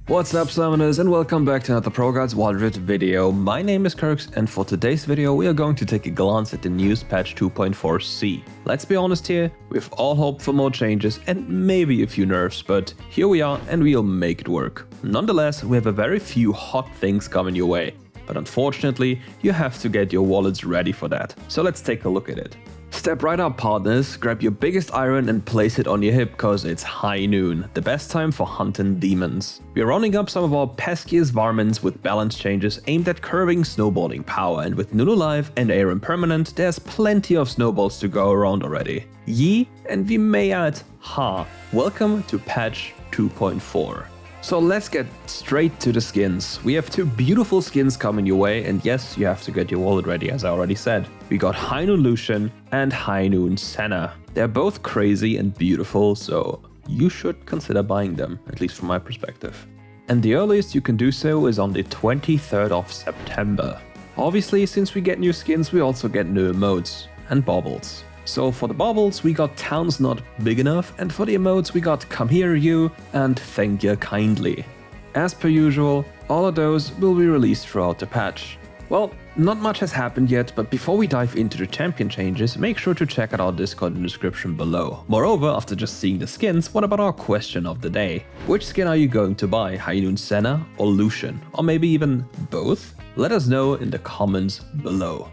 What's up, summoners, and welcome back to another ProGuides Wildred video. My name is Kirks, and for today's video we are going to take a glance at the news patch 2.4c. Let's be honest here, we've all hoped for more changes and maybe a few nerfs, but here we are and we'll make it work. Nonetheless, we have a very few hot things coming your way, but unfortunately you have to get your wallets ready for that. So let's take a look at it. Step right up, partners, grab your biggest iron and place it on your hip, cause it's high noon, the best time for hunting demons. We are rounding up some of our peskiest varmints with balance changes aimed at curbing snowballing power, and with Noon alive and Air impermanent, there's plenty of snowballs to go around already. Yee, and we may add ha. Welcome to patch 2.4. So let's get straight to the skins. We have two beautiful skins coming your way, and yes, you have to get your wallet ready, as I already said. We got High Noon Lucian and High Noon Senna. They're both crazy and beautiful, so you should consider buying them, at least from my perspective. And the earliest you can do so is on the 23rd of September. Obviously, since we get new skins, we also get new emotes and baubles. So for the baubles, we got Town's Not Big Enough, and for the emotes, we got Come Here You and Thank Ya Kindly. As per usual, all of those will be released throughout the patch. Well, not much has happened yet, but before we dive into the champion changes, make sure to check out our Discord in the description below. Moreover, after just seeing the skins, what about our question of the day? Which skin are you going to buy, High Noon Senna or Lucian? Or maybe even both? Let us know in the comments below.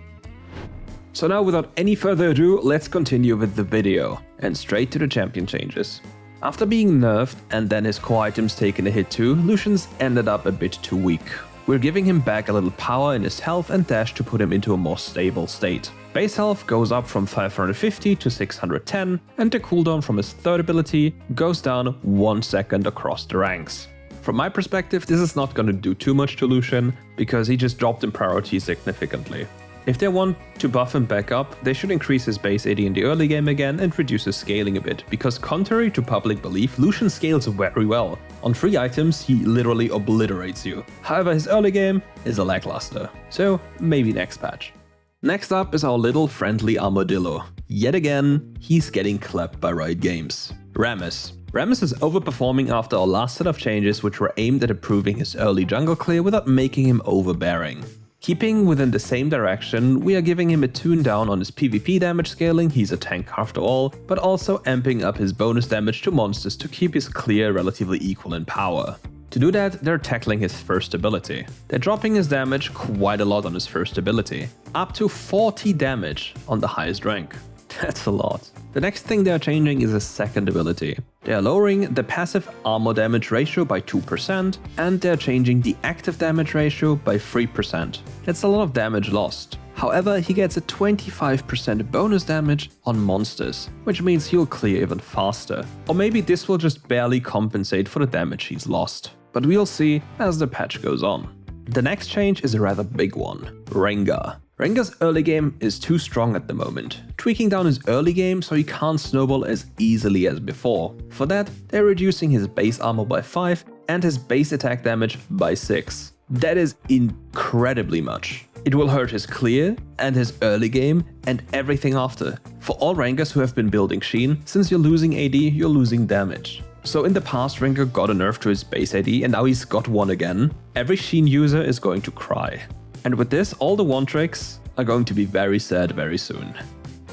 So now, without any further ado, let's continue with the video, and straight to the champion changes. After being nerfed and then his core items taken a hit too, Lucian's ended up a bit too weak. We're giving him back a little power in his health and dash to put him into a more stable state. Base health goes up from 550 to 610, and the cooldown from his third ability goes down 1 second across the ranks. From my perspective, this is not going to do too much to Lucian, because he just dropped in priority significantly. If they want to buff him back up, they should increase his base AD in the early game again and reduce his scaling a bit, because contrary to public belief, Lucian scales very well. On 3 items, he literally obliterates you. However, his early game is a lackluster. So maybe next patch. Next up is our little friendly armadillo. Yet again, he's getting clapped by Riot Games. Rammus. Rammus is overperforming after our last set of changes, which were aimed at improving his early jungle clear without making him overbearing. Keeping within the same direction, we are giving him a tune down on his PvP damage scaling, he's a tank after all, but also amping up his bonus damage to monsters to keep his clear relatively equal in power. To do that, they're tackling his first ability. They're dropping his damage quite a lot on his first ability, up to 40 damage on the highest rank. That's a lot. The next thing they are changing is his second ability. They are lowering the passive armor damage ratio by 2%, and they are changing the active damage ratio by 3%. That's a lot of damage lost. However, he gets a 25% bonus damage on monsters, which means he'll clear even faster. Or maybe this will just barely compensate for the damage he's lost. But we'll see as the patch goes on. The next change is a rather big one, Rengar. Rengar's early game is too strong at the moment, tweaking down his early game so he can't snowball as easily as before. For that, they're reducing his base armor by 5 and his base attack damage by 6. That is incredibly much. It will hurt his clear and his early game and everything after. For all Rengars who have been building Sheen, since you're losing AD, you're losing damage. So in the past, Rengar got a nerf to his base AD and now he's got one again. Every Sheen user is going to cry. And with this, all the one tricks are going to be very sad very soon.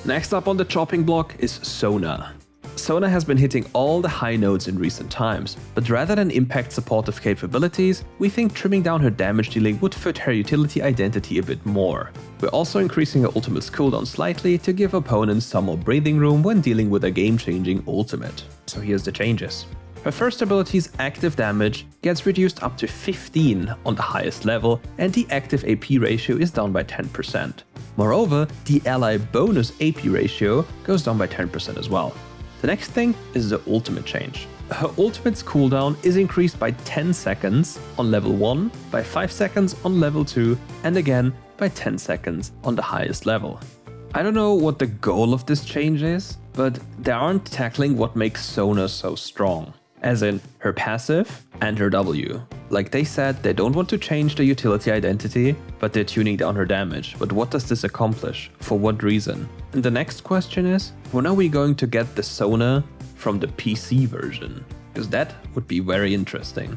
Next up on the chopping block is Sona. Sona has been hitting all the high notes in recent times, but rather than impact supportive capabilities, we think trimming down her damage dealing would fit her utility identity a bit more. We're also increasing her ultimate's cooldown slightly to give opponents some more breathing room when dealing with a game-changing ultimate. So here's the changes. Her first ability's active damage gets reduced up to 15 on the highest level, and the active AP ratio is down by 10%. Moreover, the ally bonus AP ratio goes down by 10% as well. The next thing is the ultimate change. Her ultimate's cooldown is increased by 10 seconds on level 1, by 5 seconds on level 2, and again by 10 seconds on the highest level. I don't know what the goal of this change is, but they aren't tackling what makes Sona so strong. As in her passive and her W. Like they said, they don't want to change the utility identity, but they're tuning down her damage. But what does this accomplish? For what reason? And the next question is, when are we going to get the Sona from the PC version? Because that would be very interesting.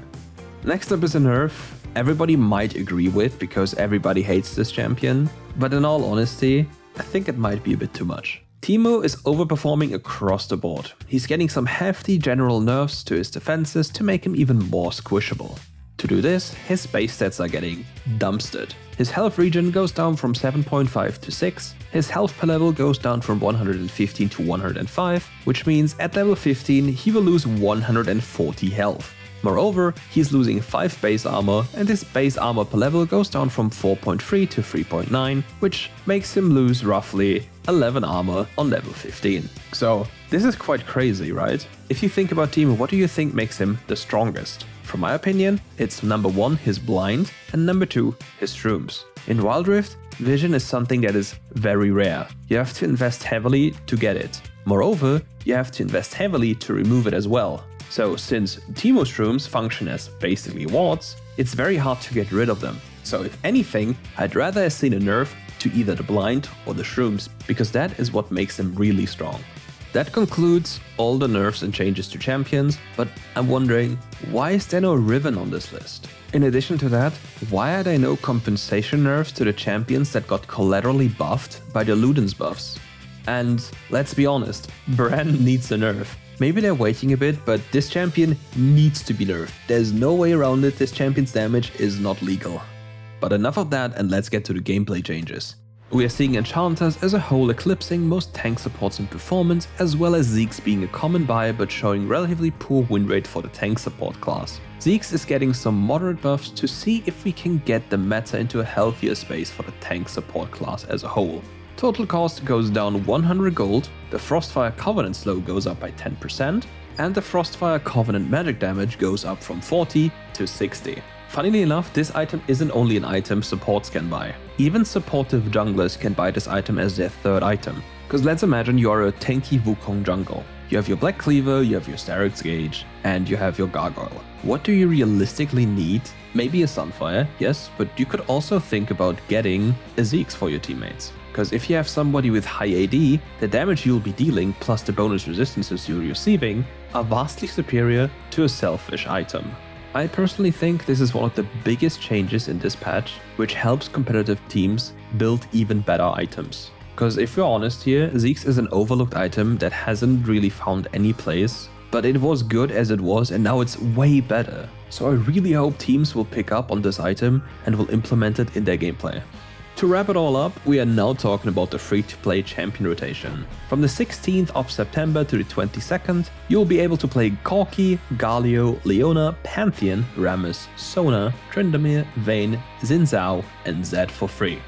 Next up is a nerf everybody might agree with because everybody hates this champion, but in all honesty, I think it might be a bit too much. Teemo is overperforming across the board. He's getting some hefty general nerfs to his defenses to make him even more squishable. To do this, his base stats are getting dumpstered. His health regen goes down from 7.5 to 6, his health per level goes down from 115 to 105, which means at level 15 he will lose 140 health. Moreover, he's losing 5 base armor, and his base armor per level goes down from 4.3 to 3.9, which makes him lose roughly 11 armor on level 15. So this is quite crazy, right? If you think about Teemo, what do you think makes him the strongest? From my opinion, it's number 1 his blind, and number 2 his shrooms. In Wild Rift, vision is something that is very rare. You have to invest heavily to get it. Moreover, you have to invest heavily to remove it as well. So since Teemo shrooms function as basically wards, it's very hard to get rid of them. So if anything, I'd rather have seen a nerf to either the blind or the shrooms, because that is what makes them really strong. That concludes all the nerfs and changes to champions, but I'm wondering, why is there no Riven on this list? In addition to that, why are there no compensation nerfs to the champions that got collaterally buffed by the Ludens buffs? And let's be honest, Bran needs a nerf. Maybe they're waiting a bit, but this champion needs to be nerfed. There's no way around it, this champion's damage is not legal. But enough of that, and let's get to the gameplay changes. We are seeing enchanters as a whole eclipsing most tank supports in performance, as well as Zeke's being a common buy but showing relatively poor win rate for the tank support class. Zeke's is getting some moderate buffs to see if we can get the meta into a healthier space for the tank support class as a whole. Total cost goes down 100 gold, the Frostfire Covenant slow goes up by 10%, and the Frostfire Covenant magic damage goes up from 40 to 60. Funnily enough, this item isn't only an item supports can buy. Even supportive junglers can buy this item as their third item. Cause let's imagine you are a tanky Wukong jungle. You have your Black Cleaver, you have your Starix Gauge, and you have your Gargoyle. What do you realistically need? Maybe a Sunfire, yes, but you could also think about getting a Zeke's for your teammates. Because if you have somebody with high AD, the damage you'll be dealing plus the bonus resistances you're receiving are vastly superior to a selfish item. I personally think this is one of the biggest changes in this patch, which helps competitive teams build even better items. Because if we're honest here, Zeke's is an overlooked item that hasn't really found any place, but it was good as it was and now it's way better. So I really hope teams will pick up on this item and will implement it in their gameplay. To wrap it all up, we are now talking about the free-to-play champion rotation. From the 16th of September to the 22nd, you'll be able to play Corki, Galio, Leona, Pantheon, Rammus, Sona, Tryndamere, Vayne, Xin Zhao, and Zed for free.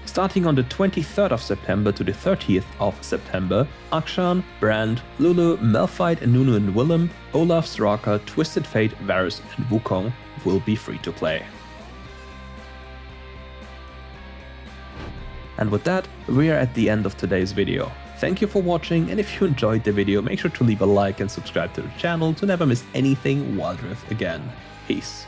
Starting on the 23rd of September to the 30th of September, Akshan, Brand, Lulu, Malphite, Nunu and Willem, Olaf, Soraka, Twisted Fate, Varus and Wukong will be free to play. And with that, we are at the end of today's video. Thank you for watching, and if you enjoyed the video, make sure to leave a like and subscribe to the channel to never miss anything Wild Rift again. Peace.